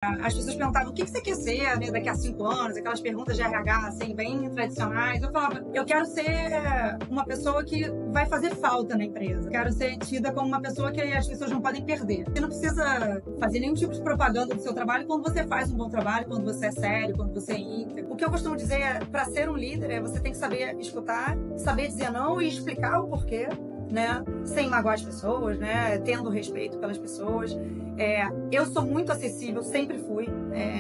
As pessoas perguntavam o que você quer ser, né, daqui a 5 anos, aquelas perguntas de RH, assim, bem tradicionais. Eu falava, eu quero ser uma pessoa que vai fazer falta na empresa. Eu quero ser tida como uma pessoa que as pessoas não podem perder. Você não precisa fazer nenhum tipo de propaganda do seu trabalho quando você faz um bom trabalho, quando você é sério, quando você é íntegro. O que eu costumo dizer é, para ser um líder, você tem que saber escutar, saber dizer não e explicar o porquê, né? Sem magoar as pessoas, né? Tendo respeito pelas pessoas. Eu sou muito acessível, sempre fui,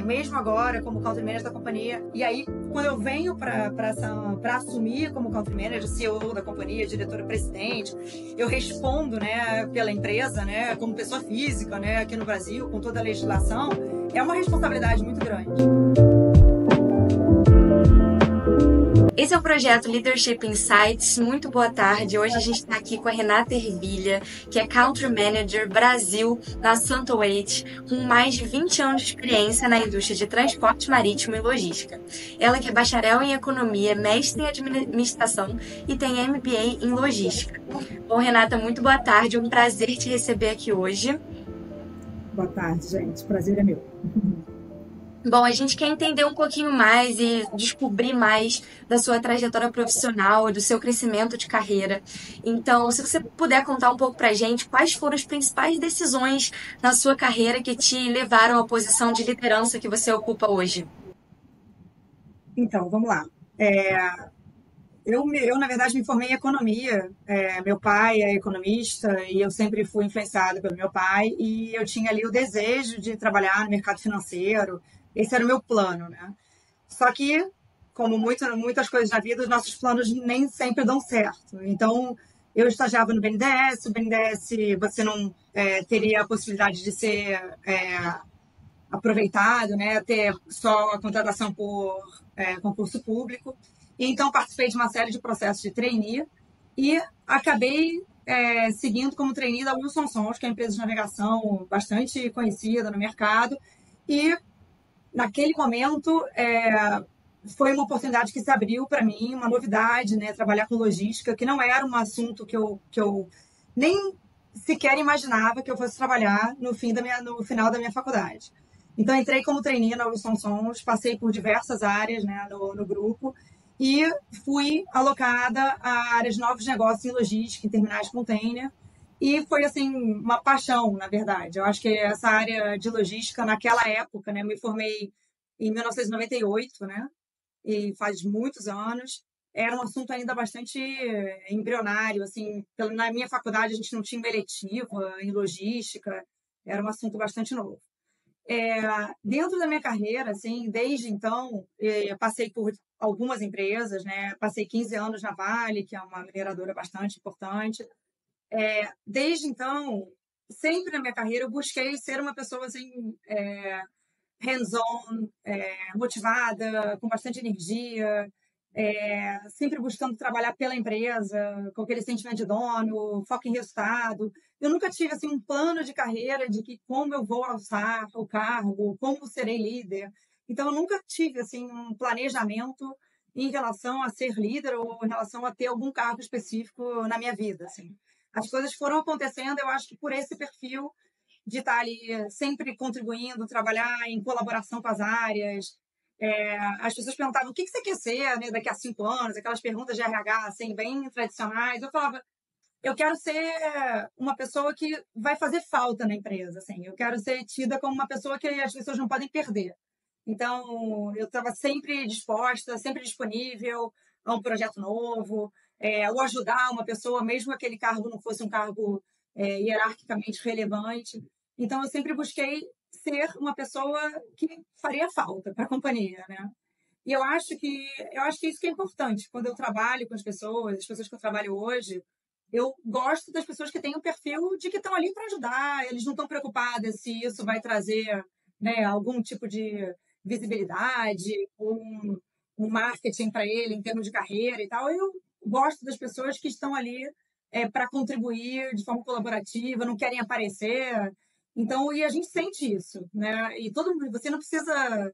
mesmo agora como country manager da companhia. E aí, quando eu venho para assumir como country manager, CEO da companhia, diretora-presidente, eu respondo, né, pela empresa, né, como pessoa física, né, aqui no Brasil, com toda a legislação. É uma responsabilidade muito grande. Esse é o projeto Leadership Insights. Muito boa tarde. Hoje a gente está aqui com a Renata Ervilha, que é Country Manager Brasil na Santowait, com mais de 20 anos de experiência na indústria de transporte marítimo e logística. Ela que é bacharel em economia, mestre em administração e tem MBA em logística. Bom, Renata, muito boa tarde. É um prazer te receber aqui hoje. Boa tarde, gente. Prazer é meu. Bom, a gente quer entender um pouquinho mais e descobrir mais da sua trajetória profissional, do seu crescimento de carreira. Então, se você puder contar um pouco pra gente, quais foram as principais decisões na sua carreira que te levaram à posição de liderança que você ocupa hoje? Então, vamos lá. Eu, na verdade, me formei em economia. Meu pai é economista e eu sempre fui influenciada pelo meu pai. E eu tinha ali o desejo de trabalhar no mercado financeiro. Esse era o meu plano, né? Só que, como muitas coisas na vida, os nossos planos nem sempre dão certo. Então, eu estagiava no BNDES. O BNDES, você não teria a possibilidade de ser aproveitado, né? Ter só a contratação por concurso público. E então participei de uma série de processos de trainee e acabei seguindo como trainee da Wilson Sons, que é uma empresa de navegação bastante conhecida no mercado. E naquele momento foi uma oportunidade que se abriu para mim, uma novidade, né? Trabalhar com logística, que não era um assunto que eu nem sequer imaginava que eu fosse trabalhar no final da minha faculdade. Então, entrei como trainee na Wilson Sons, passei por diversas áreas, né, no grupo e fui alocada à área de novos negócios em logística, em terminais de container. E foi, assim, uma paixão, na verdade. Eu acho que essa área de logística, naquela época, né, eu me formei em 1998, né, e faz muitos anos, era um assunto ainda bastante embrionário, assim, na minha faculdade a gente não tinha uma eletiva em logística, era um assunto bastante novo. Dentro da minha carreira, assim, desde então, passei por algumas empresas, né? Passei 15 anos na Vale, que é uma mineradora bastante importante. Desde então, sempre na minha carreira, eu busquei ser uma pessoa assim, hands-on, motivada, com bastante energia, sempre buscando trabalhar pela empresa, com aquele sentimento de dono, foco em resultado. Eu nunca tive assim um plano de carreira de que como eu vou alçar o cargo, como serei líder. Então eu nunca tive assim um planejamento em relação a ser líder ou em relação a ter algum cargo específico na minha vida, assim. As coisas foram acontecendo, eu acho que por esse perfil de estar ali sempre contribuindo, trabalhar em colaboração com as áreas. As pessoas perguntavam o que você quer ser, né, daqui a 5 anos, aquelas perguntas de RH assim, bem tradicionais. Eu falava, eu quero ser uma pessoa que vai fazer falta na empresa. Assim. Eu quero ser tida como uma pessoa que as pessoas não podem perder. Então, eu estava sempre disposta, sempre disponível a um projeto novo, ou ajudar uma pessoa, mesmo que aquele cargo não fosse um cargo hierarquicamente relevante. Então, eu sempre busquei ser uma pessoa que faria falta para a companhia, né? E eu acho que isso que é importante quando eu trabalho com as pessoas que eu trabalho hoje, eu gosto das pessoas que têm o perfil de que estão ali para ajudar, eles não estão preocupadas se isso vai trazer, né, algum tipo de visibilidade, um marketing para ele em termos de carreira e tal. Eu gosto das pessoas que estão ali para contribuir de forma colaborativa, não querem aparecer. Então, e a gente sente isso, né? E todo mundo, você não precisa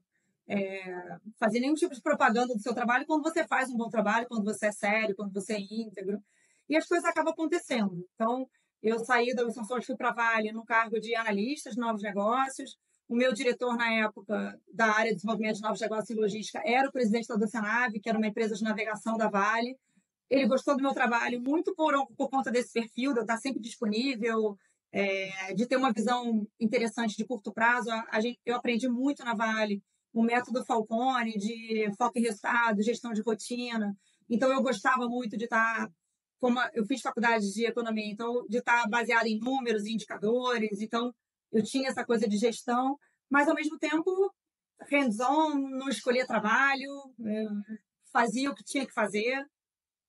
fazer nenhum tipo de propaganda do seu trabalho quando você faz um bom trabalho, quando você é sério, quando você é íntegro. E as coisas acabam acontecendo. Então, eu saí da Wilson Sons, fui para a Vale no cargo de analista de novos negócios. O meu diretor, na época, da área de desenvolvimento de novos negócios e logística, era o presidente da Oceanave, que era uma empresa de navegação da Vale. Ele gostou do meu trabalho muito por conta desse perfil, de eu estar sempre disponível, de ter uma visão interessante de curto prazo. Eu aprendi muito na Vale o método Falcone, de foco em resultado, gestão de rotina. Então, eu gostava muito de estar, como eu fiz faculdade de economia, então, de estar baseada em números e indicadores. Então, eu tinha essa coisa de gestão, mas, ao mesmo tempo, hands-on, não escolhia trabalho, fazia o que tinha que fazer.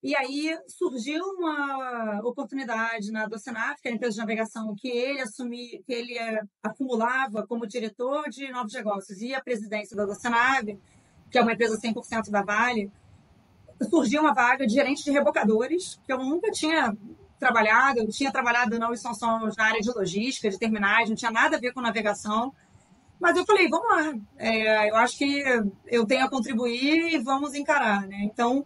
E aí surgiu uma oportunidade na Docenaf, que era a empresa de navegação que ele acumulava como diretor de novos negócios e a presidência da Docenave, que é uma empresa 100% da Vale. Surgiu uma vaga de gerente de rebocadores, que eu nunca tinha trabalhado. Eu tinha trabalhado na Wilson Sons na área de logística, de terminais, não tinha nada a ver com navegação. Mas eu falei, vamos lá, eu acho que eu tenho a contribuir e vamos encarar, né? Então,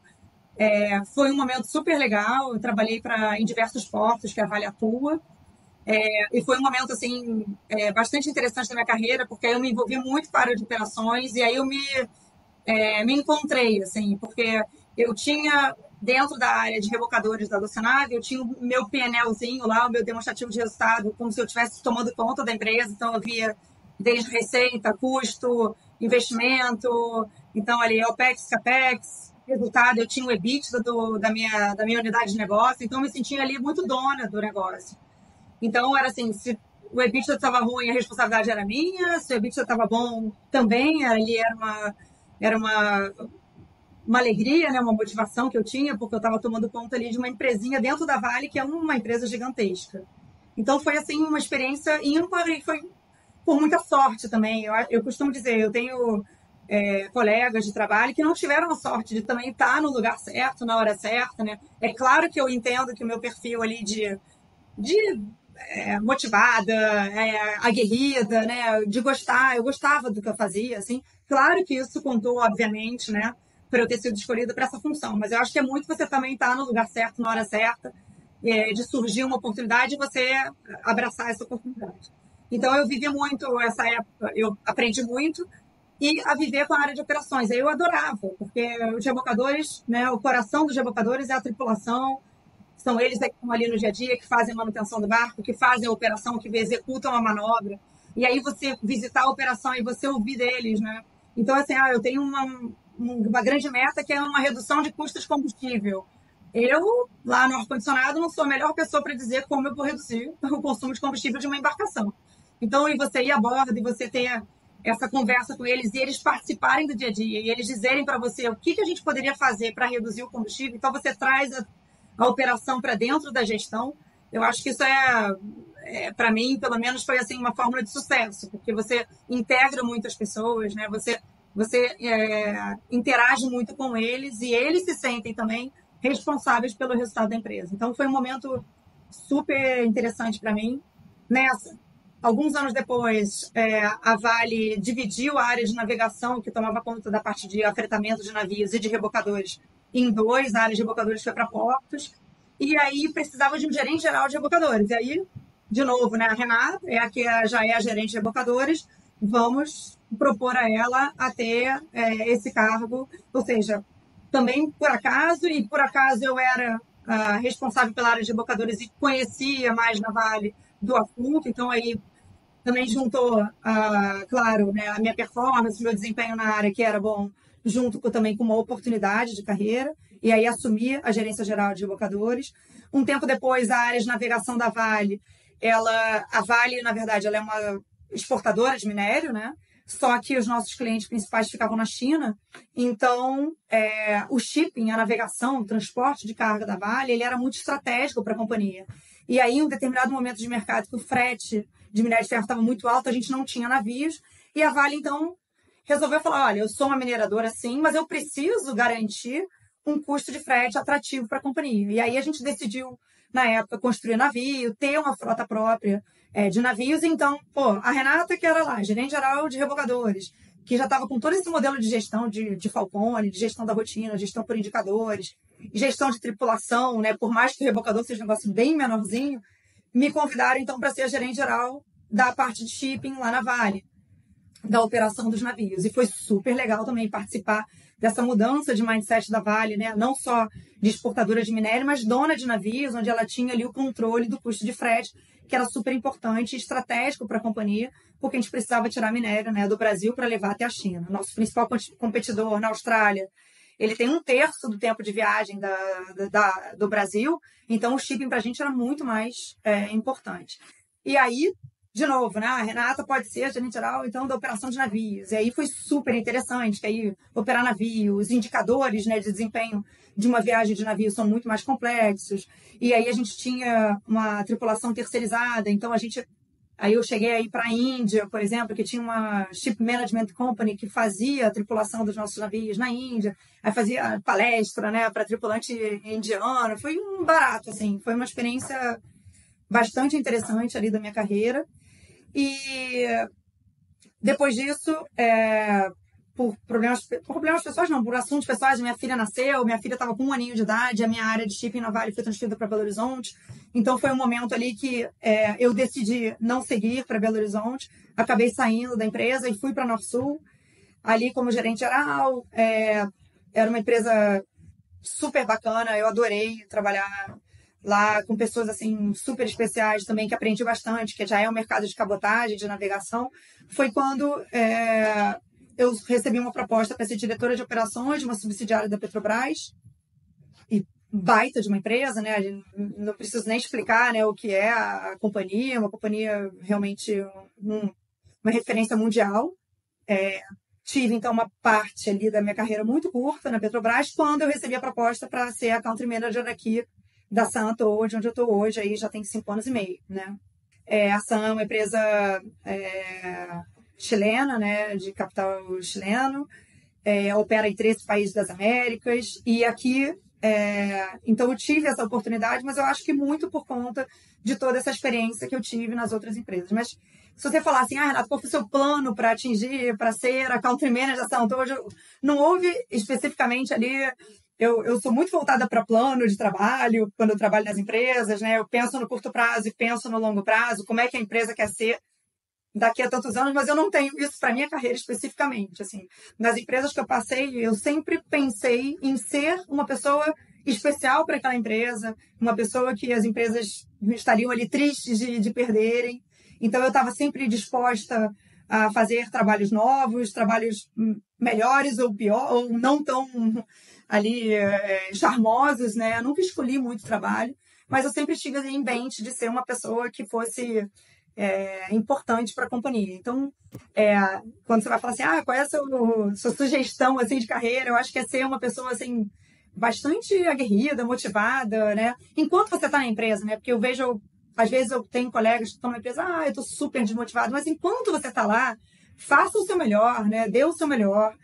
foi um momento super legal. Eu trabalhei em diversos portos que a Vale atua. E foi um momento assim bastante interessante da minha carreira, porque aí eu me envolvi muito com a área de operações e aí eu me encontrei, assim, porque eu tinha, dentro da área de rebocadores da Docenave, eu tinha o meu PNLzinho lá, o meu demonstrativo de resultado, como se eu estivesse tomando conta da empresa. Então, eu via desde receita, custo, investimento, então ali OPEX, CAPEX, resultado. Eu tinha o EBITDA da minha unidade de negócio, então eu me sentia ali muito dona do negócio. Então, era assim, se o EBITDA estava ruim, a responsabilidade era minha; se o EBITDA estava bom, também era uma alegria, né, uma motivação que eu tinha, porque eu estava tomando conta ali de uma empresinha dentro da Vale, que é uma empresa gigantesca. Então, foi assim uma experiência ímpar e foi por muita sorte também. Eu costumo dizer, eu tenho colegas de trabalho que não tiveram a sorte de também estar no lugar certo, na hora certa, né? É claro que eu entendo que o meu perfil ali de motivada, aguerrida, né? De gostar, eu gostava do que eu fazia, assim. Claro que isso contou, obviamente, né? Para eu ter sido escolhida para essa função. Mas eu acho que é muito você também estar no lugar certo, na hora certa, de surgir uma oportunidade e você abraçar essa oportunidade. Então, eu vivi muito essa época, eu aprendi muito e a viver com a área de operações. Eu adorava, porque os rebocadores, né, o coração dos rebocadores é a tripulação. São eles que estão ali no dia a dia, que fazem a manutenção do barco, que fazem a operação, que executam a manobra. E aí você visitar a operação e você ouvir deles, né? Então, assim, eu tenho uma grande meta, que é uma redução de custos de combustível. Eu, lá no ar-condicionado, não sou a melhor pessoa para dizer como eu vou reduzir o consumo de combustível de uma embarcação. Então, e você ir a bordo e você ter essa conversa com eles e eles participarem do dia a dia e eles dizerem para você o que a gente poderia fazer para reduzir o combustível. Então, você traz a operação para dentro da gestão. Eu acho que isso para mim, pelo menos, foi assim uma fórmula de sucesso, porque você integra muitas pessoas, né? Você interage muito com eles e eles se sentem também responsáveis pelo resultado da empresa. Então, foi um momento super interessante para mim. Alguns anos depois, a Vale dividiu a área de navegação, que tomava conta da parte de afretamento de navios e de rebocadores, em dois. A área de rebocadores foi para portos. E aí precisava de um gerente geral de rebocadores. E aí, de novo, né, a Renata, que já é a gerente de rebocadores, vamos propor a ela a ter esse cargo. Ou seja, também por acaso eu era responsável pela área de rebocadores e conhecia mais na Vale do assunto. Então, aí também juntou, claro, né, a minha performance, o meu desempenho na área, que era bom, junto também com uma oportunidade de carreira, e aí assumi a gerência geral de rebocadores. Um tempo depois, a área de navegação da Vale, a Vale, na verdade, ela é uma exportadora de minério, né? Só que os nossos clientes principais ficavam na China. Então, o shipping, a navegação, o transporte de carga da Vale, ele era muito estratégico para a companhia. E aí, em um determinado momento de mercado, que o frete de minério de ferro estava muito alto, a gente não tinha navios, e a Vale, então, resolveu falar, olha, eu sou uma mineradora, sim, mas eu preciso garantir um custo de frete atrativo para a companhia. E aí a gente decidiu, na época, construir navio, ter uma frota própria de navios. Então, a Renata, que era lá, gerente geral de rebocadores, que já estava com todo esse modelo de gestão de Falcone, de gestão da rotina, gestão por indicadores, gestão de tripulação, né? Por mais que o rebocador seja um negócio bem menorzinho, me convidaram, então, para ser a gerente geral da parte de shipping lá na Vale. da operação dos navios. E foi super legal também participar dessa mudança de mindset da Vale, né? Não só de exportadora de minério, mas dona de navios, onde ela tinha ali o controle do custo de frete, que era super importante e estratégico para a companhia, porque a gente precisava tirar minério, né, do Brasil para levar até a China. Nosso principal competidor na Austrália, ele tem 1/3 do tempo de viagem do Brasil, então o shipping para a gente era muito mais importante. E aí, de novo, né, a Renata pode ser gerente geral, então, da operação de navios. E aí foi super interessante, que aí operar navios, os indicadores, né, de desempenho de uma viagem de navio são muito mais complexos. E aí a gente tinha uma tripulação terceirizada, então aí eu cheguei aí para a Índia, por exemplo, que tinha uma Ship Management Company que fazia a tripulação dos nossos navios na Índia, aí fazia palestra, né, para tripulante indiano. Foi um barato, assim, foi uma experiência bastante interessante ali da minha carreira. E depois disso, por problemas pessoais, não, por assuntos pessoais, minha filha nasceu, minha filha estava com 1 aninho de idade, a minha área de shipping na Vale foi transferida para Belo Horizonte. Então foi um momento ali que eu decidi não seguir para Belo Horizonte, acabei saindo da empresa e fui para a Norsul, ali como gerente geral. Era uma empresa super bacana, eu adorei trabalhar lá com pessoas assim super especiais também, que aprendi bastante, que já é um mercado de cabotagem, de navegação. Foi quando eu recebi uma proposta para ser diretora de operações de uma subsidiária da Petrobras, e baita de uma empresa, né? Não preciso nem explicar, né, o que é a companhia, uma companhia realmente uma referência mundial. Tive, então, uma parte ali da minha carreira muito curta na Petrobras, quando eu recebi a proposta para ser a Country Manager aqui da Santo, onde eu estou hoje, aí já tem 5 anos e meio, né? A SAM é uma empresa chilena, né, de capital chileno, opera em 13 países das Américas, e aqui, então eu tive essa oportunidade, mas eu acho que muito por conta de toda essa experiência que eu tive nas outras empresas. Mas se você falar assim, Renato, qual foi o seu plano para atingir, para ser a Country Manager da Santo, hoje não houve especificamente ali. Eu sou muito voltada para plano de trabalho, quando eu trabalho nas empresas, né? Eu penso no curto prazo e penso no longo prazo, como é que a empresa quer ser daqui a tantos anos, mas eu não tenho isso para minha carreira especificamente. Assim, nas empresas que eu passei, eu sempre pensei em ser uma pessoa especial para aquela empresa, uma pessoa que as empresas estariam ali tristes de perderem. Então, eu estava sempre disposta a fazer trabalhos novos, trabalhos melhores ou pior, ou não tão ali charmosos, né? Eu nunca escolhi muito trabalho, mas eu sempre tive em mente de ser uma pessoa que fosse importante para a companhia. Então, quando você vai falar assim, qual é a sua sugestão assim, de carreira, eu acho que é ser uma pessoa assim, bastante aguerrida, motivada, né? Enquanto você está na empresa, né? Porque eu vejo, às vezes eu tenho colegas que estão na empresa, eu estou super desmotivado, mas enquanto você está lá, faça o seu melhor, né? Dê o seu melhor.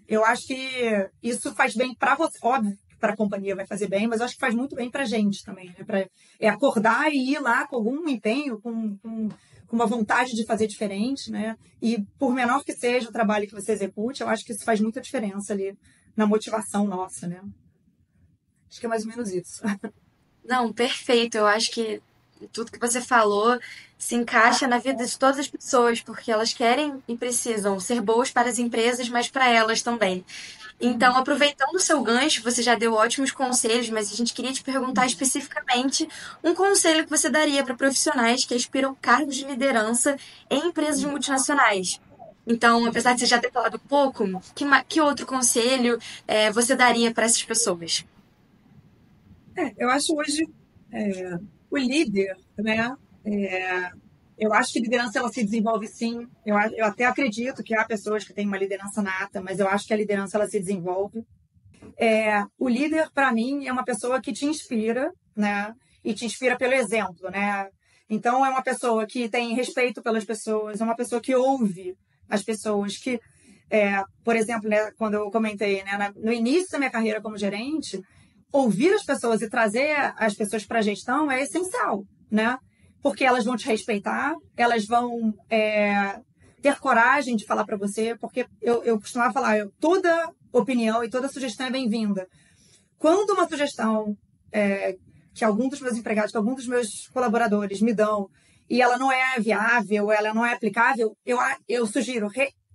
Eu acho que isso faz bem para você, óbvio, para a companhia vai fazer bem, mas eu acho que faz muito bem para a gente também, né? Para acordar e ir lá com algum empenho, com uma vontade de fazer diferente, né? E por menor que seja o trabalho que você execute, eu acho que isso faz muita diferença ali na motivação nossa, né? Acho que é mais ou menos isso. Não, perfeito. Eu acho que tudo que você falou se encaixa na vida de todas as pessoas, porque elas querem e precisam ser boas para as empresas, mas para elas também. Então, aproveitando o seu gancho, você já deu ótimos conselhos, mas a gente queria te perguntar especificamente um conselho que você daria para profissionais que aspiram cargos de liderança em empresas multinacionais. Então, apesar de você já ter falado um pouco, que outro conselho você daria para essas pessoas? Eu acho hoje o líder, né? Eu acho que liderança ela se desenvolve sim. Eu até acredito que há pessoas que têm uma liderança nata, mas eu acho que a liderança ela se desenvolve. O líder, para mim, é uma pessoa que te inspira, né? E te inspira pelo exemplo, né? Então, é uma pessoa que tem respeito pelas pessoas, é uma pessoa que ouve as pessoas, que, por exemplo, né, quando eu comentei, né, no início da minha carreira como gerente, ouvir as pessoas e trazer as pessoas para a gestão é essencial, né? Porque elas vão te respeitar, elas vão ter coragem de falar para você, porque eu costumava falar, toda opinião e toda sugestão é bem-vinda. Quando uma sugestão que algum dos meus empregados, que algum dos meus colaboradores me dão, e ela não é viável, ela não é aplicável, eu sugiro,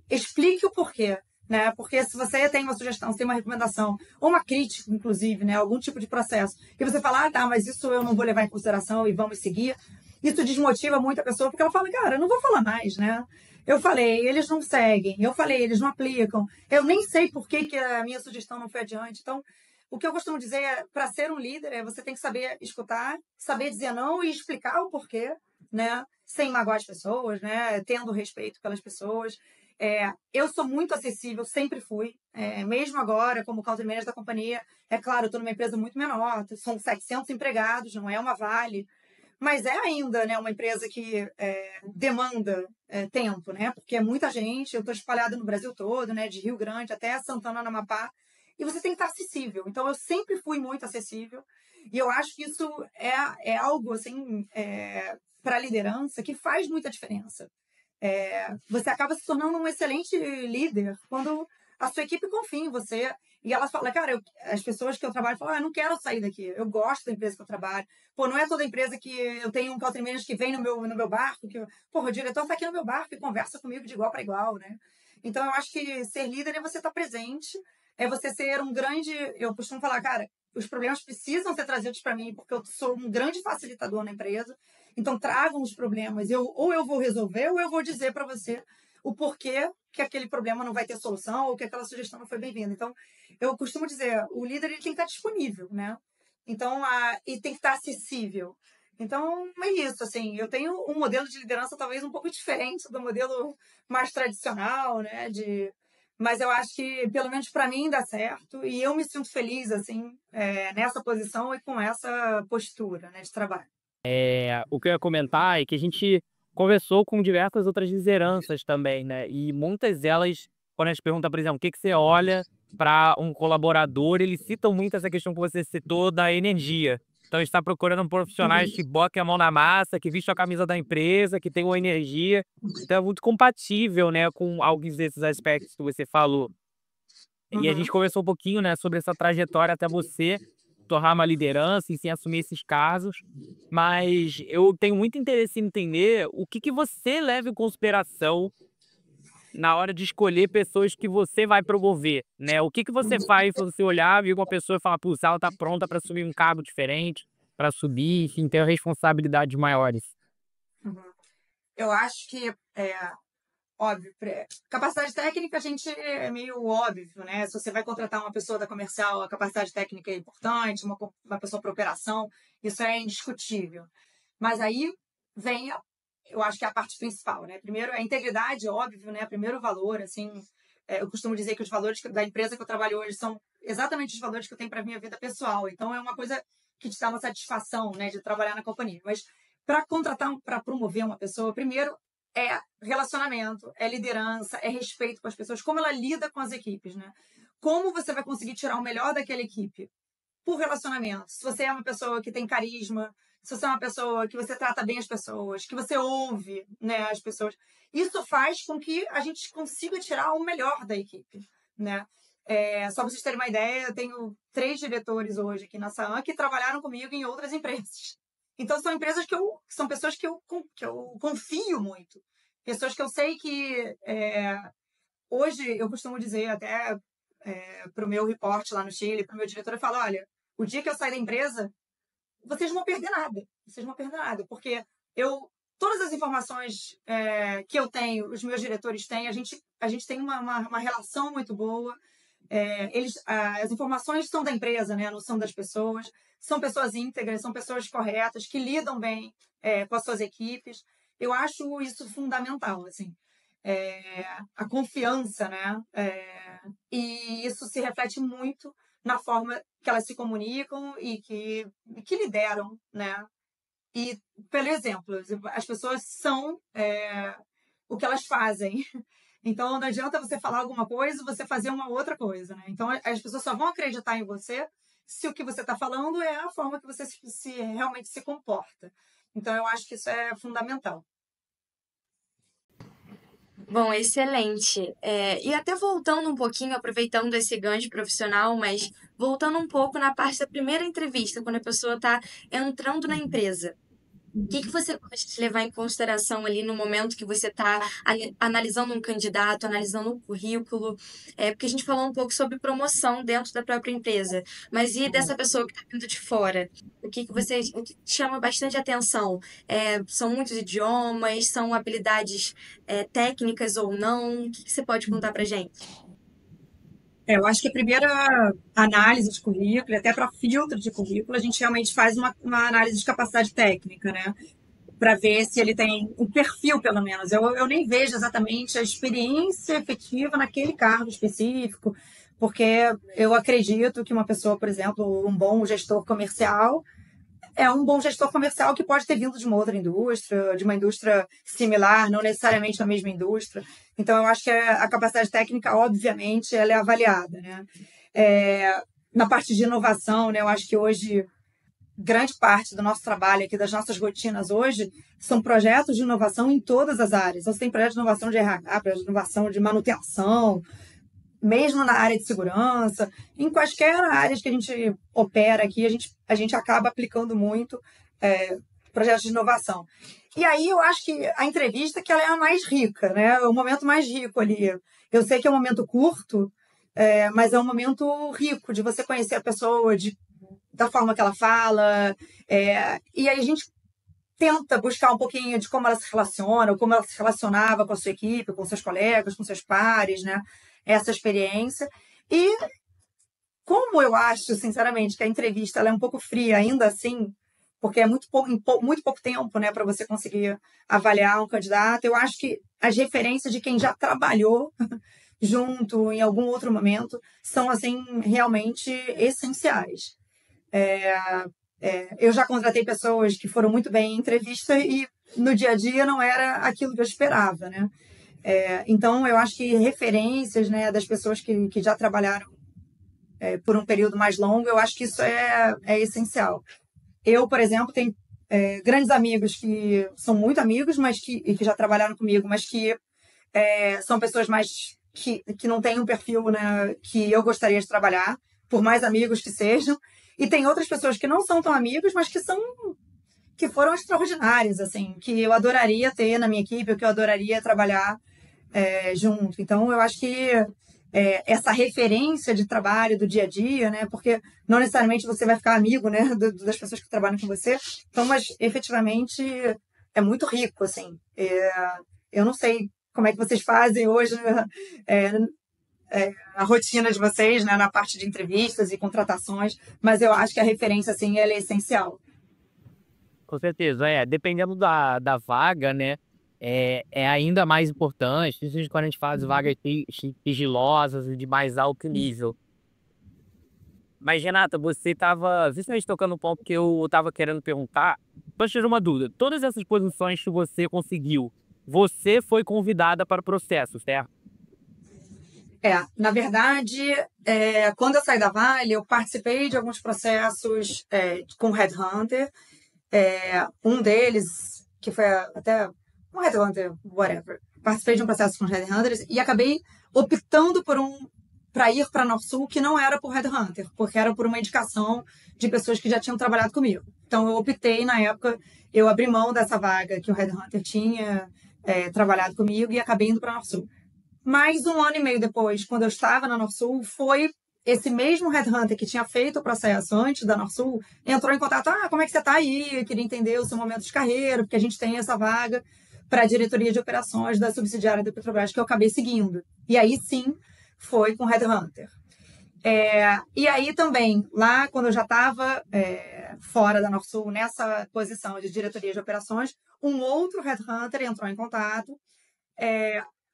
explique o porquê. Né? Porque se você tem uma sugestão, se tem uma recomendação, ou uma crítica, inclusive, né? Algum tipo de processo, e você fala, tá, mas isso eu não vou levar em consideração e vamos seguir, isso desmotiva muito a pessoa, porque ela fala, cara, eu não vou falar mais, né? Eu falei, eles não seguem, eu falei, eles não aplicam, eu nem sei por que a minha sugestão não foi adiante. Então, o que eu costumo dizer é, para ser um líder, você tem que saber escutar, saber dizer não e explicar o porquê, né? Sem magoar as pessoas, né? Tendo respeito pelas pessoas. Eu sou muito acessível, sempre fui. Mesmo agora, como country manager da companhia, é claro, eu estou numa empresa muito menor, são 700 empregados, não é uma Vale, mas é ainda, né, uma empresa que demanda tempo, né? Porque é muita gente, eu estou espalhada no Brasil todo, né? De Rio Grande até Santana, no Amapá, e você tem que estar acessível. Então, eu sempre fui muito acessível, e eu acho que isso é algo, assim, para a liderança que faz muita diferença. Você acaba se tornando um excelente líder quando a sua equipe confia em você. E ela fala, cara, as pessoas que eu trabalho falam, eu não quero sair daqui, eu gosto da empresa que eu trabalho. Pô, não é toda empresa que eu tenho um country manager que vem no meu barco, o diretor está aqui no meu barco e conversa comigo de igual para igual, né? Então, eu acho que ser líder é você estar presente, é você ser um grande... Eu costumo falar, cara, os problemas precisam ser trazidos para mim, porque eu sou um grande facilitador na empresa. Então, tragam os problemas. Ou eu vou resolver, ou eu vou dizer para você o porquê que aquele problema não vai ter solução ou que aquela sugestão não foi bem-vinda. Então, eu costumo dizer, o líder ele tem que estar disponível, né? Então, e tem que estar acessível. Então, é isso, assim, eu tenho um modelo de liderança talvez um pouco diferente do modelo mais tradicional, né? Mas eu acho que, pelo menos para mim, dá certo. E eu me sinto feliz, assim, nessa posição e com essa postura, né, de trabalho. O que eu ia comentar é que a gente conversou com diversas outras lideranças também, né? E muitas delas, quando a gente pergunta, por exemplo, o que você olha para um colaborador, eles citam muito essa questão que você citou da energia. Então, a gente está procurando profissionais que botem a mão na massa, que vestam a camisa da empresa, que tenham energia. Então, é muito compatível, né, com alguns desses aspectos que você falou. E a gente conversou um pouquinho, né, sobre essa trajetória até você tornar uma liderança e sim assumir esses casos. Mas eu tenho muito interesse em entender o que você leva em consideração na hora de escolher pessoas que você vai promover, né? O que você faz se você olhar, vir uma pessoa e falar, putz, ela está pronta para assumir um cargo diferente, para subir, enfim, ter responsabilidades maiores? Eu acho que óbvio, capacidade técnica a gente é meio óbvio, né? Se você vai contratar uma pessoa da comercial, a capacidade técnica é importante, uma pessoa para operação, isso é indiscutível. Mas aí vem, eu acho que é a parte principal, né? Primeiro, a integridade, óbvio, né? Primeiro valor, assim, eu costumo dizer que os valores da empresa que eu trabalho hoje são exatamente os valores que eu tenho para a minha vida pessoal. Então, é uma coisa que te dá uma satisfação, né? De trabalhar na companhia. Mas para contratar, para promover uma pessoa, primeiro, é relacionamento, é liderança, é respeito com as pessoas, como ela lida com as equipes, né? Como você vai conseguir tirar o melhor daquela equipe? Por relacionamento. Se você é uma pessoa que tem carisma, se você é uma pessoa que você trata bem as pessoas, que você ouve, né, as pessoas, isso faz com que a gente consiga tirar o melhor da equipe, né? Só para vocês terem uma ideia, eu tenho 3 diretores hoje aqui na SAAN que trabalharam comigo em outras empresas. Então, são empresas são pessoas que eu confio muito. Pessoas que eu sei que... hoje, eu costumo dizer até para o meu report lá no Chile, para o meu diretor, eu falo, olha, o dia que eu sair da empresa, vocês não vão perder nada. Vocês não vão perder nada. Porque todas as informações que eu tenho, os meus diretores têm, a gente tem uma relação muito boa. As informações são da empresa, né? Não são das pessoas. São pessoas íntegras, são pessoas corretas, que lidam bem com as suas equipes. Eu acho isso fundamental, assim. A confiança, né? E isso se reflete muito na forma que elas se comunicam e que lideram, né? E, pelo exemplo, as pessoas são o que elas fazem. Então, não adianta você falar alguma coisa e você fazer uma outra coisa, né? Então, as pessoas só vão acreditar em você se o que você está falando é a forma que você realmente se comporta. Então, eu acho que isso é fundamental. Bom, excelente. E até voltando um pouquinho, aproveitando esse gancho profissional, mas voltando um pouco na parte da primeira entrevista, quando a pessoa está entrando na empresa. O que você pode levar em consideração ali no momento que você está analisando um candidato, analisando um currículo? Porque a gente falou um pouco sobre promoção dentro da própria empresa, mas e dessa pessoa que está vindo de fora? O que te chama bastante atenção? São muitos idiomas? São habilidades técnicas ou não? O que você pode contar para gente? Eu acho que a primeira análise de currículo, e até para filtro de currículo, a gente realmente faz uma análise de capacidade técnica, né? Para ver se ele tem um perfil, pelo menos. Eu nem vejo exatamente a experiência efetiva naquele cargo específico, porque eu acredito que uma pessoa, por exemplo, um bom gestor comercial, é um bom gestor comercial que pode ter vindo de uma outra indústria, de uma indústria similar, não necessariamente na mesma indústria. Então, eu acho que a capacidade técnica, obviamente, ela é avaliada, né? Na parte de inovação, né, eu acho que hoje grande parte do nosso trabalho aqui, das nossas rotinas hoje, são projetos de inovação em todas as áreas. Então, você tem projetos de inovação de RH, projetos de inovação de manutenção, mesmo na área de segurança, em quaisquer áreas que a gente opera aqui, a gente acaba aplicando muito projetos de inovação. E aí eu acho que a entrevista que ela é a mais rica, né? É o momento mais rico ali. Eu sei que é um momento curto, mas é um momento rico de você conhecer a pessoa, da forma que ela fala. E aí a gente tenta buscar um pouquinho de como ela se relaciona, ou como ela se relacionava com a sua equipe, com seus colegas, com seus pares, né? Essa experiência. E como eu acho, sinceramente, que a entrevista ela é um pouco fria ainda assim, porque é muito pouco tempo, né, para você conseguir avaliar um candidato, eu acho que as referências de quem já trabalhou junto em algum outro momento são, assim, realmente essenciais. Eu já contratei pessoas que foram muito bem em entrevista e no dia a dia não era aquilo que eu esperava, né? Então, eu acho que referências, né, das pessoas que já trabalharam por um período mais longo, eu acho que isso é essencial. Eu, por exemplo, tenho grandes amigos que são muito amigos, mas que já trabalharam comigo, mas que são pessoas mais que não têm um perfil, né, que eu gostaria de trabalhar, por mais amigos que sejam. E tem outras pessoas que não são tão amigos, mas que foram extraordinárias, assim, que eu adoraria ter na minha equipe, que eu adoraria trabalhar junto. Então, eu acho que essa referência de trabalho do dia a dia, né? Porque não necessariamente você vai ficar amigo, né, das pessoas que trabalham com você. Então, mas efetivamente é muito rico, assim. Eu não sei como é que vocês fazem hoje a rotina de vocês, né, na parte de entrevistas e contratações, mas eu acho que a referência, assim, ela é essencial. Com certeza, dependendo da vaga, né, é ainda mais importante, principalmente quando a gente fala de vagas sigilosas e de mais alto nível. Mas, Renata, você estava justamente tocando um ponto que eu estava querendo perguntar. Só tirar uma dúvida: todas essas posições que você conseguiu, você foi convidada para o processo, certo? Na verdade, quando eu saí da Vale, eu participei de alguns processos com Headhunter. Um deles, que foi até um Headhunter, whatever. Participei de um processo com Headhunters e acabei optando para ir para a Norsul, que não era por Headhunter, porque era por uma indicação de pessoas que já tinham trabalhado comigo. Então, eu optei, na época, eu abri mão dessa vaga que o Headhunter tinha trabalhado comigo e acabei indo para a Norsul. Mais um ano e meio depois, quando eu estava na Norsul, foi esse mesmo headhunter que tinha feito o processo antes da Norsul, entrou em contato, como é que você está aí? Eu queria entender o seu momento de carreira, porque a gente tem essa vaga para a diretoria de operações da subsidiária da Petrobras, que eu acabei seguindo. E aí, sim, foi com headhunter. E aí também, lá quando eu já estava fora da Norsul, nessa posição de diretoria de operações, um outro headhunter entrou em contato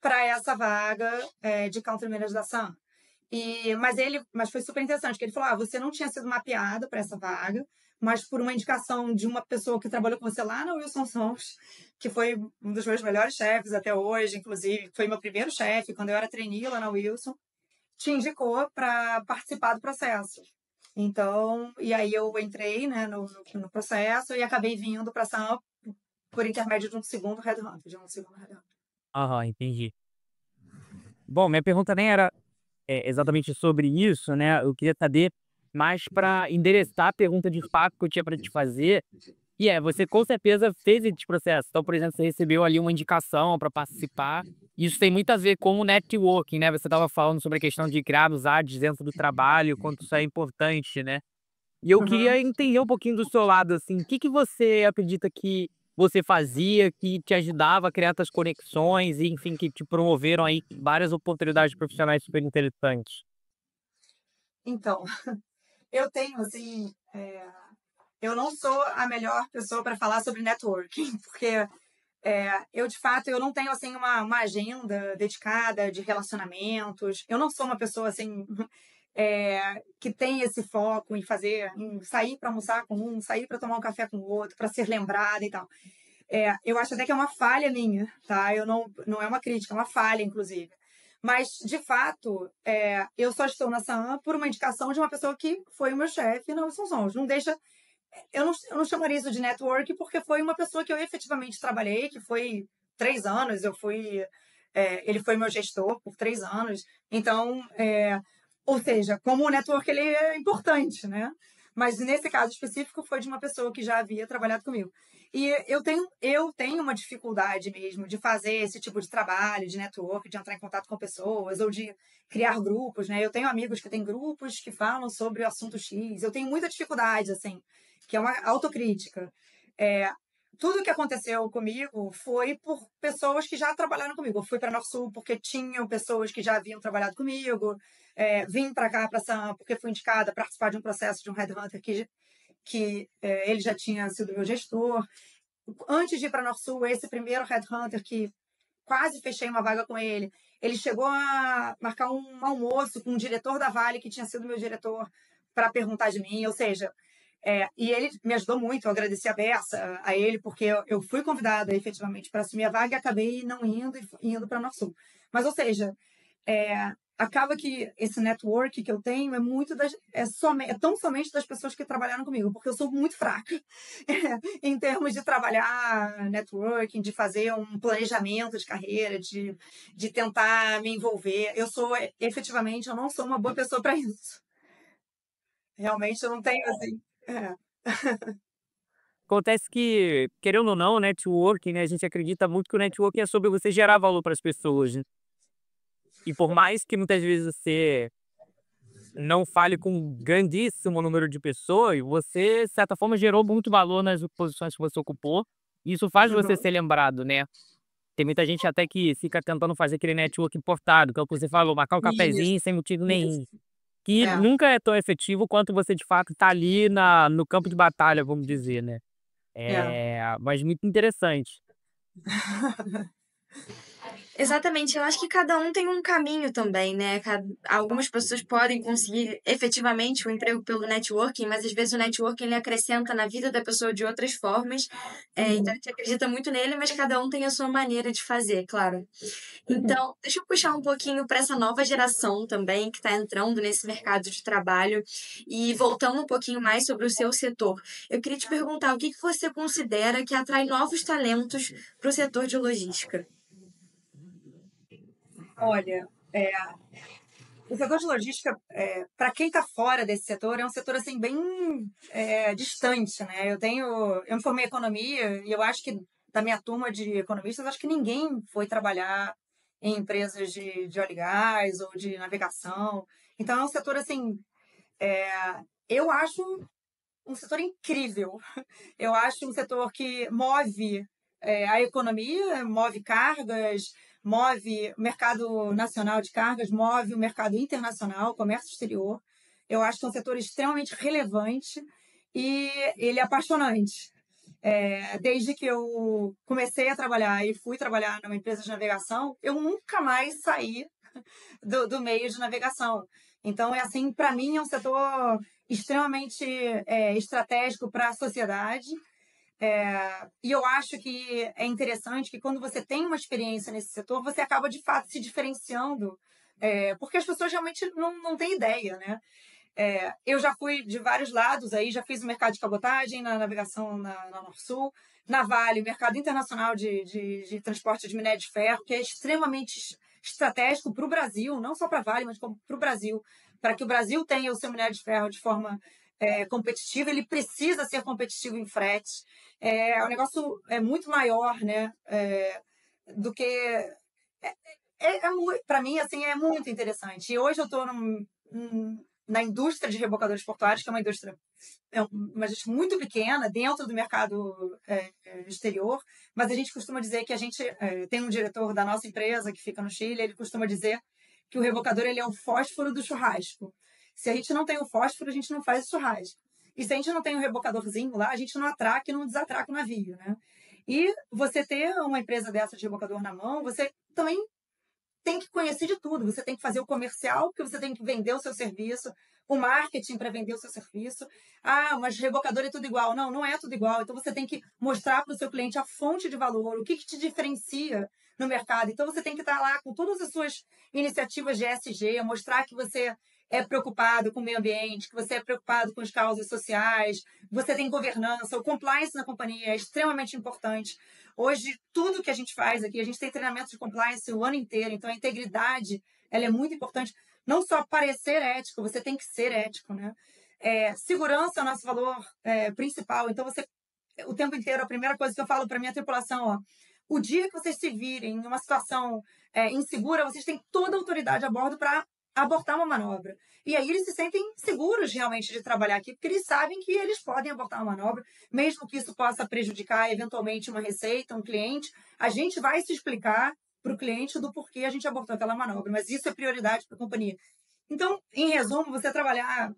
para essa vaga de country manager da SAM. Mas foi super interessante, que ele falou, você não tinha sido mapeado para essa vaga, mas por uma indicação de uma pessoa que trabalhou com você lá na Wilson Sons, que foi um dos meus melhores chefes até hoje, inclusive, foi meu primeiro chefe, quando eu era trainee lá na Wilson, te indicou para participar do processo. Então, e aí eu entrei, né, no processo e acabei vindo para a SAM por intermédio de um segundo headhunter, Aham, entendi. Bom, minha pergunta nem era exatamente sobre isso, né? Eu queria saber mais para endereçar a pergunta de fato que eu tinha para te fazer. Você com certeza fez esse processo. Então, por exemplo, você recebeu ali uma indicação para participar. Isso tem muito a ver com o networking, né? Você estava falando sobre a questão de criar amizades dentro do trabalho, quanto isso é importante, né? E eu Uhum. queria entender um pouquinho do seu lado, assim, o que que você acredita que você fazia, que te ajudava a criar essas conexões e, enfim, que te promoveram aí várias oportunidades profissionais super interessantes? Então, eu tenho, assim, eu não sou a melhor pessoa para falar sobre networking, porque eu, de fato, eu não tenho, assim, uma agenda dedicada de relacionamentos. Eu não sou uma pessoa, assim, que tem esse foco em sair para almoçar com um, sair para tomar um café com o outro, para ser lembrada e tal. Eu acho até que é uma falha minha, tá? Eu não é uma crítica, é uma falha, inclusive. Mas, de fato, eu só estou na SAAN por uma indicação de uma pessoa que foi o meu chefe na Wilson Sons. Não deixa. Eu não chamaria isso de network, porque foi uma pessoa que eu efetivamente trabalhei, que foi 3 anos, ele foi meu gestor por 3 anos. Então, ou seja, como o network ele é importante, né? Mas nesse caso específico foi de uma pessoa que já havia trabalhado comigo. E eu tenho uma dificuldade mesmo de fazer esse tipo de trabalho, de network, de entrar em contato com pessoas ou de criar grupos, né? Eu tenho amigos que têm grupos que falam sobre o assunto X. Eu tenho muita dificuldade, assim, que é uma autocrítica. É, tudo que aconteceu comigo foi por pessoas que já trabalharam comigo. Eu fui para a Norsul porque tinham pessoas que já haviam trabalhado comigo. Vim para cá, para a SAM, porque fui indicada para participar de um processo de um headhunter que ele já tinha sido meu gestor. Antes de ir para a Norsul, esse primeiro headhunter que quase fechei uma vaga com ele, ele chegou a marcar um almoço com o diretor da Vale, que tinha sido meu diretor, para perguntar de mim. Ou seja, e ele me ajudou muito, eu agradeci a beça a ele, porque eu fui convidada efetivamente para assumir a vaga e acabei não indo e indo para a Norsul. Mas, ou seja, acaba que esse network que eu tenho é muito é tão somente das pessoas que trabalharam comigo, porque eu sou muito fraca em termos de trabalhar networking, de fazer um planejamento de carreira, de tentar me envolver. Efetivamente, eu não sou uma boa pessoa para isso. Realmente, eu não tenho assim. É. Acontece que, querendo ou não, o networking, né, a gente acredita muito que o networking é sobre você gerar valor para as pessoas, né? E por mais que muitas vezes você não fale com um grandíssimo número de pessoas, você, de certa forma, gerou muito valor nas posições que você ocupou. E isso faz você Uhum. ser lembrado, né? Tem muita gente até que fica tentando fazer aquele network importado, que é o que você falou, marcar um Isso, cafezinho sem motivo nenhum. isso. Que É, nunca é tão efetivo quanto você, de fato, tá ali no campo de batalha, vamos dizer, né? é. Mas muito interessante. Exatamente, eu acho que cada um tem um caminho também, né? Algumas pessoas podem conseguir efetivamente o emprego pelo networking, mas às vezes o networking ele acrescenta na vida da pessoa de outras formas. Então a gente acredita muito nele, mas cada um tem a sua maneira de fazer, claro. Então, deixa eu puxar um pouquinho para essa nova geração também que está entrando nesse mercado de trabalho e voltando um pouquinho mais sobre o seu setor. Eu queria te perguntar o que que você considera que atrai novos talentos para o setor de logística? Olha, o setor de logística, para quem está fora desse setor, é um setor assim bem distante, né? Eu me formei em economia e eu acho que da minha turma de economistas, acho que ninguém foi trabalhar em empresas de óleo e gás ou de navegação. Então é um setor assim, é, eu acho um setor incrível. Eu acho um setor que move a economia, move cargas, move o mercado nacional de cargas, move o mercado internacional, comércio exterior. Eu acho que é um setor extremamente relevante e ele é apaixonante. Desde que eu comecei a trabalhar e fui trabalhar numa empresa de navegação, eu nunca mais saí do meio de navegação. Então, é assim, para mim, é um setor extremamente estratégico para a sociedade. E eu acho que é interessante que quando você tem uma experiência nesse setor, você acaba de fato se diferenciando, porque as pessoas realmente não têm ideia, né? Eu já fui de vários lados aí, já fiz o mercado de cabotagem na navegação na Norsul, na Vale, o mercado internacional de transporte de minério de ferro, que é extremamente estratégico para o Brasil, não só para a Vale, mas para o Brasil, para que o Brasil tenha o seu minério de ferro de forma competitivo, ele precisa ser competitivo em frete. O negócio é muito maior, né? Do que... Para mim, assim, é muito interessante. E hoje eu estou na indústria de rebocadores portuários, que é uma indústria muito pequena dentro do mercado exterior, mas a gente costuma dizer que a gente tem um diretor da nossa empresa que fica no Chile, ele costuma dizer que o rebocador ele é o fósforo do churrasco. Se a gente não tem o fósforo, a gente não faz o churrasco. E se a gente não tem um rebocadorzinho lá, a gente não atraca e não desatraca o navio, né? E você ter uma empresa dessa de rebocador na mão, você também tem que conhecer de tudo. Você tem que fazer o comercial, porque você tem que vender o seu serviço, o marketing para vender o seu serviço. Ah, mas rebocador é tudo igual. Não, não é tudo igual. Então, você tem que mostrar para o seu cliente a fonte de valor, o que te diferencia no mercado. Então, você tem que estar lá com todas as suas iniciativas de ESG, mostrar que você é preocupado com o meio ambiente, que você é preocupado com as causas sociais, você tem governança, o compliance na companhia é extremamente importante. Hoje, tudo que a gente faz aqui, a gente tem treinamento de compliance o ano inteiro, então a integridade ela é muito importante. Não só parecer ético, você tem que ser ético, né? Segurança é o nosso valor principal, então você, o tempo inteiro, a primeira coisa que eu falo para minha tripulação, ó, o dia que vocês se virem em uma situação insegura, vocês têm toda a autoridade a bordo para abortar uma manobra. E aí eles se sentem seguros realmente de trabalhar aqui, porque eles sabem que eles podem abortar uma manobra, mesmo que isso possa prejudicar eventualmente uma receita, um cliente, a gente vai se explicar para o cliente do porquê a gente abortou aquela manobra, mas isso é prioridade para a companhia. Então, em resumo, você trabalhar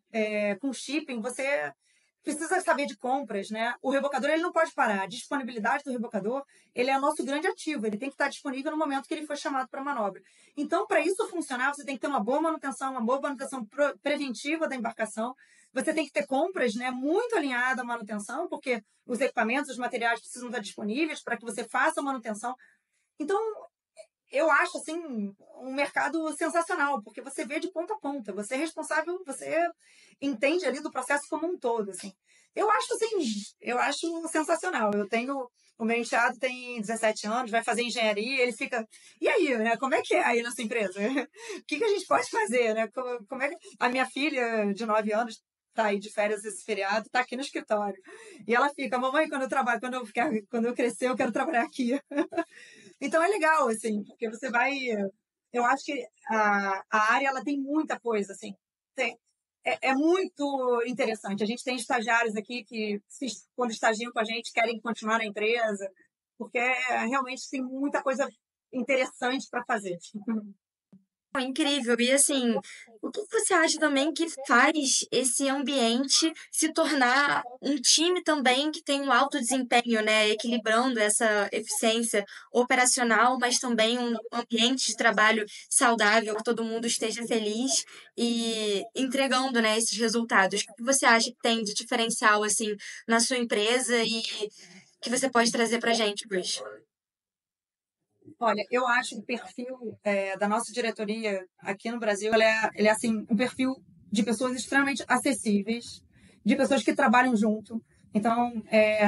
com shipping, você precisa saber de compras, né? O rebocador ele não pode parar. A disponibilidade do rebocador ele é o nosso grande ativo. Ele tem que estar disponível no momento que ele for chamado para manobra. Então, para isso funcionar, você tem que ter uma boa manutenção preventiva da embarcação. Você tem que ter compras, né, muito alinhadas à manutenção, porque os equipamentos, os materiais precisam estar disponíveis para que você faça a manutenção. Então, eu acho, assim, um mercado sensacional, porque você vê de ponta a ponta, você é responsável, você entende ali do processo como um todo, assim. Eu acho, assim, sensacional. O meu enteado tem 17 anos, vai fazer engenharia, ele fica, e aí, né, como é que é aí na sua empresa? O que a gente pode fazer, né? Como é que... A minha filha, de 9 anos, tá aí de férias esse feriado, tá aqui no escritório. E ela fica, mamãe, quando eu crescer, eu quero trabalhar aqui. Então é legal, assim, porque você vai... Eu acho que a área ela tem muita coisa, assim. É muito interessante. A gente tem estagiários aqui que, quando estagiam com a gente, querem continuar na empresa, porque realmente tem muita coisa interessante para fazer. Incrível. E assim, o que você acha também que faz esse ambiente se tornar um time também que tem um alto desempenho, né? Equilibrando essa eficiência operacional, mas também um ambiente de trabalho saudável, que todo mundo esteja feliz e entregando, né, esses resultados. O que você acha que tem de diferencial, assim, na sua empresa e que você pode trazer pra gente, Bruce? Olha, eu acho que o perfil da nossa diretoria aqui no Brasil, ele é assim, um perfil de pessoas extremamente acessíveis, de pessoas que trabalham junto. Então,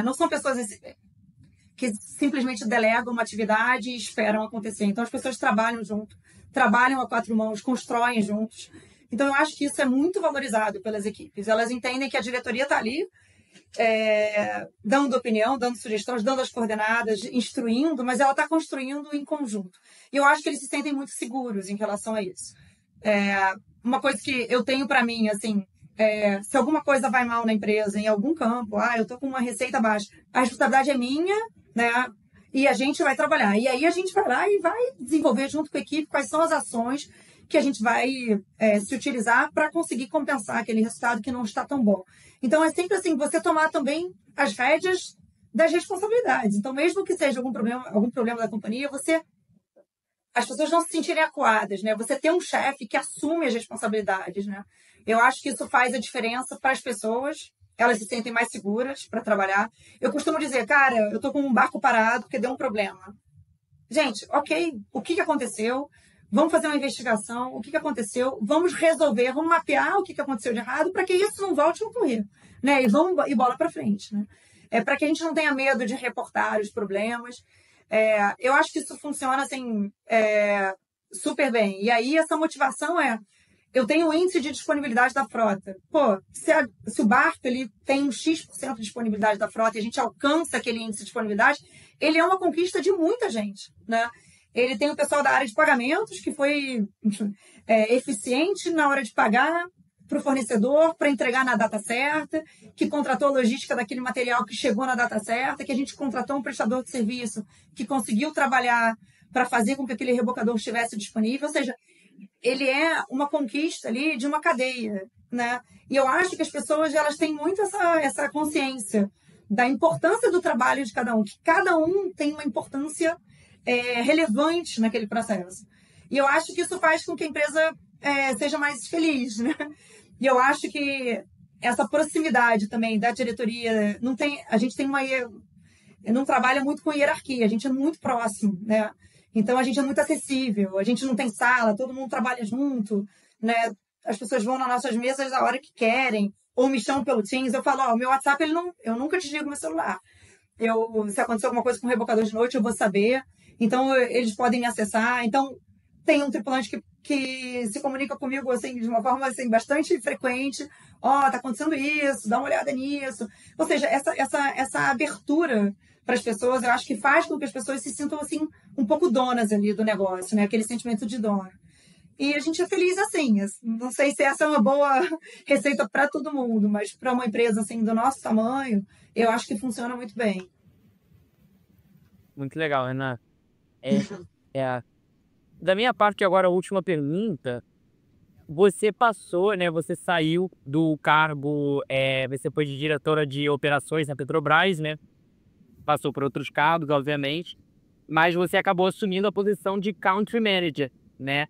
não são pessoas que simplesmente delegam uma atividade e esperam acontecer. Então, as pessoas trabalham junto, trabalham a quatro mãos, constroem juntos. Então, eu acho que isso é muito valorizado pelas equipes. Elas entendem que a diretoria está ali dando opinião, dando sugestões, dando as coordenadas, instruindo, mas ela está construindo em conjunto. E eu acho que eles se sentem muito seguros em relação a isso. Uma coisa que eu tenho para mim, assim, se alguma coisa vai mal na empresa, em algum campo, eu estou com uma receita baixa, a responsabilidade é minha, né? E a gente vai trabalhar. E aí a gente vai lá e vai desenvolver junto com a equipe quais são as ações que a gente vai se utilizar para conseguir compensar aquele resultado que não está tão bom. Então, é sempre assim, você tomar também as rédeas das responsabilidades. Então, mesmo que seja algum problema da companhia, as pessoas não se sentirem acuadas, né? Você ter um chefe que assume as responsabilidades, né? Eu acho que isso faz a diferença para as pessoas. Elas se sentem mais seguras para trabalhar. Eu costumo dizer, cara, eu estou com um barco parado porque deu um problema. Gente, ok, o que aconteceu? Vamos fazer uma investigação, o que aconteceu, vamos resolver, vamos mapear o que aconteceu de errado para que isso não volte a ocorrer, né? E bola para frente, né? Para que a gente não tenha medo de reportar os problemas. Eu acho que isso funciona assim, super bem. E aí essa motivação eu tenho o índice de disponibilidade da frota. Pô, se o barco ele tem um X% de disponibilidade da frota e a gente alcança aquele índice de disponibilidade, ele é uma conquista de muita gente, né? Ele tem o pessoal da área de pagamentos, que foi eficiente na hora de pagar para o fornecedor, para entregar na data certa, que contratou a logística daquele material que chegou na data certa, que a gente contratou um prestador de serviço que conseguiu trabalhar para fazer com que aquele rebocador estivesse disponível. Ou seja, ele é uma conquista ali de uma cadeia, né? E eu acho que as pessoas elas têm muito essa consciência da importância do trabalho de cada um, que cada um tem uma importância relevante naquele processo. E eu acho que isso faz com que a empresa seja mais feliz, né? E eu acho que essa proximidade também da diretoria a gente não trabalha muito com hierarquia, a gente é muito próximo, né? Então a gente é muito acessível, a gente não tem sala, todo mundo trabalha junto, né? As pessoas vão nas nossas mesas a hora que querem, ou me chamam pelo Teams, eu falo, o meu WhatsApp eu nunca desligo meu celular. Se acontecer alguma coisa com o rebocador de noite, eu vou saber. Então eles podem me acessar. Então tem um tripulante que se comunica comigo assim, de uma forma assim, bastante frequente. Tá acontecendo isso, dá uma olhada nisso. Ou seja, essa abertura para as pessoas, eu acho que faz com que as pessoas se sintam assim, um pouco donas ali do negócio, né? Aquele sentimento de dono. E a gente é feliz assim. Não sei se essa é uma boa receita para todo mundo, mas para uma empresa assim do nosso tamanho, eu acho que funciona muito bem. Muito legal, Renan. Da minha parte, agora a última pergunta. Você passou, né? Você saiu do cargo, você foi de diretora de operações na Petrobras, né? Passou por outros cargos, obviamente, mas você acabou assumindo a posição de Country Manager, né?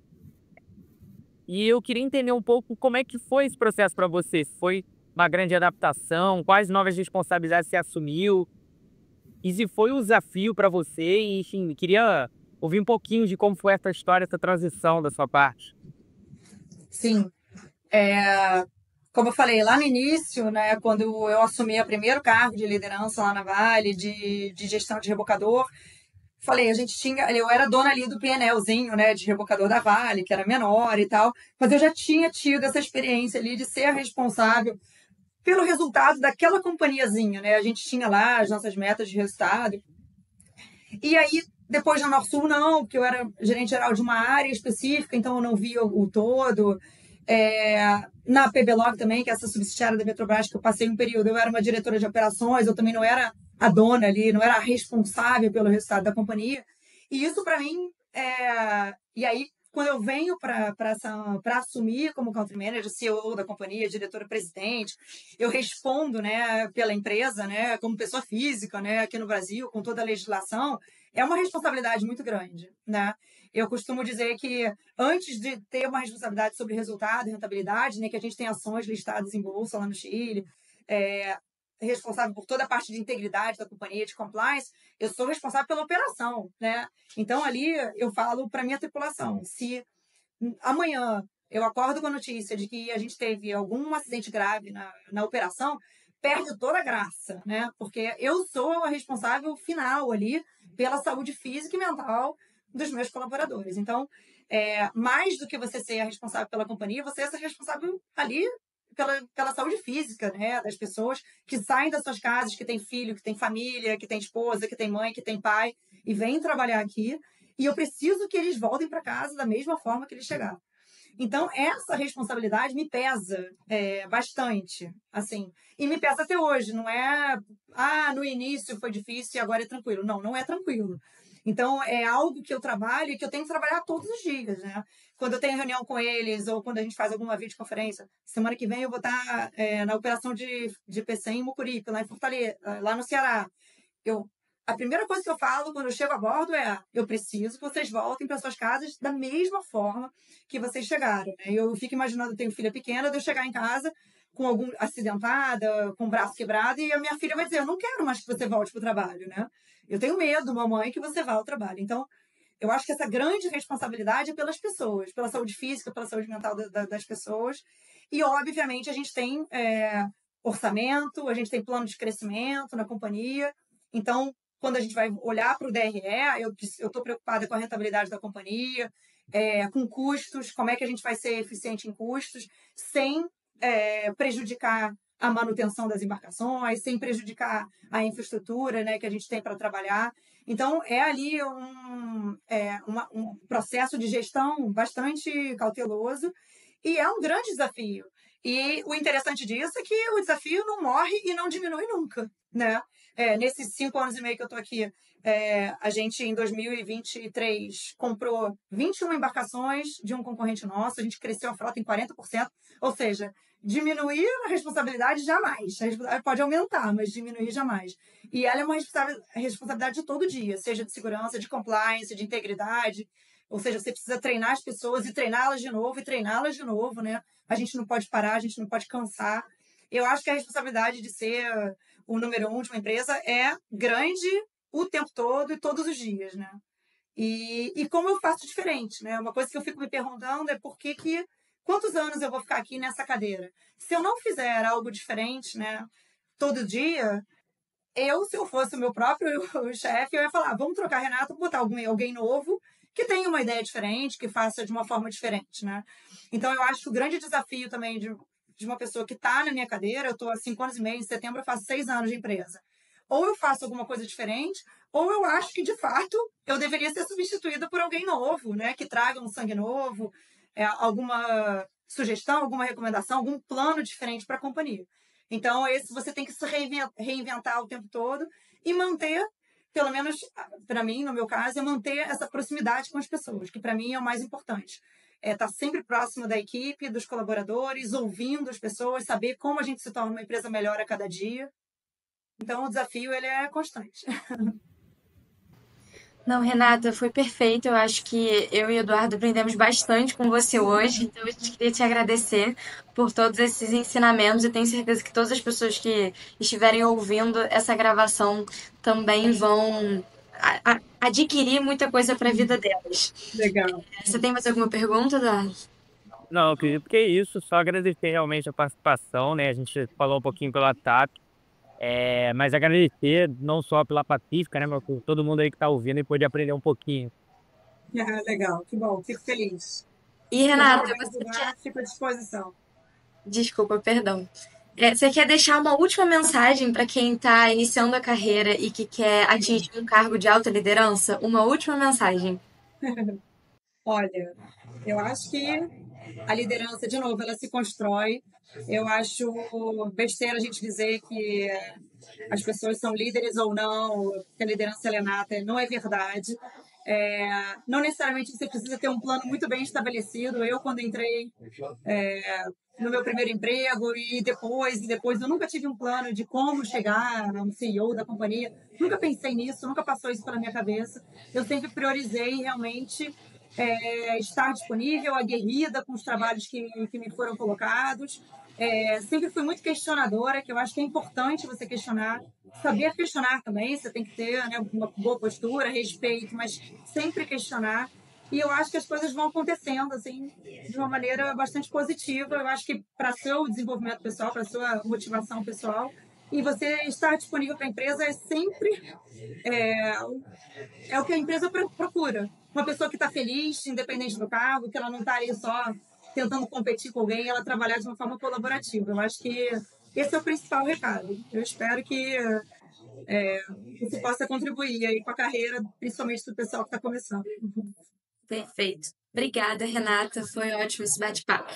E eu queria entender um pouco como é que foi esse processo para você. Foi uma grande adaptação? Quais novas responsabilidades você assumiu? E se foi um desafio para você? E, enfim, queria ouvir um pouquinho de como foi essa história, essa transição da sua parte. Sim. Como eu falei lá no início, né, quando eu assumi o primeiro cargo de liderança lá na Vale, de gestão de rebocador, falei, eu era dona ali do PNLzinho, né, de rebocador da Vale, que era menor e tal, mas eu já tinha tido essa experiência ali de ser a responsável pelo resultado daquela companhiazinha, né? A gente tinha lá as nossas metas de resultado. E aí, depois na Norsul, não, porque eu era gerente geral de uma área específica, então eu não via o todo. Na PBLog também, que é essa subsidiária da Petrobras, que eu passei um período, eu era uma diretora de operações, eu também não era a dona ali, não era a responsável pelo resultado da companhia. E isso, para mim, e aí, quando eu venho para assumir como country manager, CEO da companhia, diretora-presidente, eu respondo, né, pela empresa, né, como pessoa física, né, aqui no Brasil, com toda a legislação, é uma responsabilidade muito grande, né? Eu costumo dizer que antes de ter uma responsabilidade sobre resultado e rentabilidade, né, que a gente tem ações listadas em bolsa lá no Chile, responsável por toda a parte de integridade da companhia, de compliance, eu sou responsável pela operação, né? Então, ali, eu falo para minha tripulação, se amanhã eu acordo com a notícia de que a gente teve algum acidente grave na operação, perde toda a graça, né? Porque eu sou a responsável final ali pela saúde física e mental dos meus colaboradores. Então, mais do que você ser a responsável pela companhia, você é responsável ali pela saúde física, né, das pessoas que saem das suas casas, que têm filho, que têm família, que têm esposa, que têm mãe, que têm pai, e vêm trabalhar aqui. E eu preciso que eles voltem para casa da mesma forma que eles chegaram. Então, essa responsabilidade me pesa bastante, assim. E me pesa até hoje. Não é, no início foi difícil e agora é tranquilo. Não, não é tranquilo. Então, é algo que eu trabalho e que eu tenho que trabalhar todos os dias, né? Quando eu tenho reunião com eles ou quando a gente faz alguma videoconferência. Semana que vem eu vou estar na operação de PC em Mucuripe, lá em Fortaleza, lá no Ceará. A primeira coisa que eu falo quando eu chego a bordo eu preciso que vocês voltem para suas casas da mesma forma que vocês chegaram. Né? Eu fico imaginando, eu tenho filha pequena, de eu chegar em casa com algum acidentada, com o braço quebrado, e a minha filha vai dizer, eu não quero mais que você volte para o trabalho, né? Eu tenho medo, mamãe, que você vá ao trabalho. Então, eu acho que essa grande responsabilidade é pelas pessoas, pela saúde física, pela saúde mental das pessoas. E, obviamente, a gente tem orçamento, a gente tem plano de crescimento na companhia. Então, quando a gente vai olhar para o DRE, eu estou preocupada com a rentabilidade da companhia, com custos, como é que a gente vai ser eficiente em custos, sem prejudicar a manutenção das embarcações, sem prejudicar a infraestrutura, né, que a gente tem para trabalhar. Então, é ali um processo de gestão bastante cauteloso e é um grande desafio. E o interessante disso é que o desafio não morre e não diminui nunca, né? Nesses 5 anos e meio que eu estou aqui, a gente, em 2023, comprou 21 embarcações de um concorrente nosso, a gente cresceu a frota em 40%, ou seja, diminuir a responsabilidade jamais. A responsabilidade pode aumentar, mas diminuir jamais. E ela é uma responsabilidade de todo dia, seja de segurança, de compliance, de integridade. Ou seja, você precisa treinar as pessoas e treiná-las de novo e treiná-las de novo, né? A gente não pode parar, a gente não pode cansar. Eu acho que a responsabilidade de ser o número 1 de uma empresa é grande o tempo todo e todos os dias, né? E como eu faço diferente, né? Uma coisa que eu fico me perguntando é quantos anos eu vou ficar aqui nessa cadeira? Se eu não fizer algo diferente, né, todo dia, se eu fosse o meu próprio chefe, eu ia falar, vamos trocar Renato, botar alguém novo que tenha uma ideia diferente, que faça de uma forma diferente, né? Então, eu acho que o grande desafio também de uma pessoa que está na minha cadeira, eu estou há 5 anos e meio, em setembro eu faço 6 anos de empresa. Ou eu faço alguma coisa diferente, ou eu acho que, de fato, eu deveria ser substituída por alguém novo, né? Que traga um sangue novo, alguma sugestão, alguma recomendação, algum plano diferente para a companhia. Então, você tem que se reinventar o tempo todo e manter, pelo menos para mim, no meu caso, é manter essa proximidade com as pessoas, que para mim é o mais importante. Estar sempre próximo da equipe, dos colaboradores, ouvindo as pessoas, saber como a gente se torna uma empresa melhor a cada dia. Então, o desafio ele é constante. Não, Renata, foi perfeito. Eu acho que eu e o Eduardo aprendemos bastante com você hoje. Então, eu queria te agradecer por todos esses ensinamentos e tenho certeza que todas as pessoas que estiverem ouvindo essa gravação também vão adquirir muita coisa para a vida delas. Legal. Você tem mais alguma pergunta, Eduardo? Não, eu acredito que é isso. Só agradecer realmente a participação, né? A gente falou um pouquinho pela TAP, mas agradecer não só pela Pacífica, né? Mas por todo mundo aí que está ouvindo e pôde aprender um pouquinho. Legal, que bom, fico feliz. E, Se eu Renata, puder ajudar, fico à disposição. desculpa, perdão. Você quer deixar uma última mensagem para quem está iniciando a carreira e que quer atingir um cargo de alta liderança? Uma última mensagem. Olha, eu acho que a liderança, de novo, ela se constrói. Eu acho besteira a gente dizer que as pessoas são líderes ou não, que a liderança ela é nata. Não é verdade. Não necessariamente você precisa ter um plano muito bem estabelecido. Eu, quando entrei no meu primeiro emprego e depois, eu nunca tive um plano de como chegar no CEO da companhia. Nunca pensei nisso, nunca passou isso pela minha cabeça. Eu sempre priorizei realmente estar disponível, aguerrida com os trabalhos que me foram colocados. Sempre fui muito questionadora, que eu acho que é importante você questionar, saber questionar também, você tem que ter, né, uma boa postura, respeito, mas sempre questionar. E eu acho que as coisas vão acontecendo assim de uma maneira bastante positiva. Eu acho que para seu desenvolvimento pessoal, para sua motivação pessoal, e você estar disponível para a empresa é sempre o que a empresa procura. Uma pessoa que está feliz, independente do cargo, que ela não está ali só tentando competir com alguém, ela trabalhar de uma forma colaborativa. Eu acho que esse é o principal recado. Eu espero que você possa contribuir aí com a carreira, principalmente do pessoal que está começando. Perfeito. Obrigada, Renata. Foi ótimo esse bate-papo.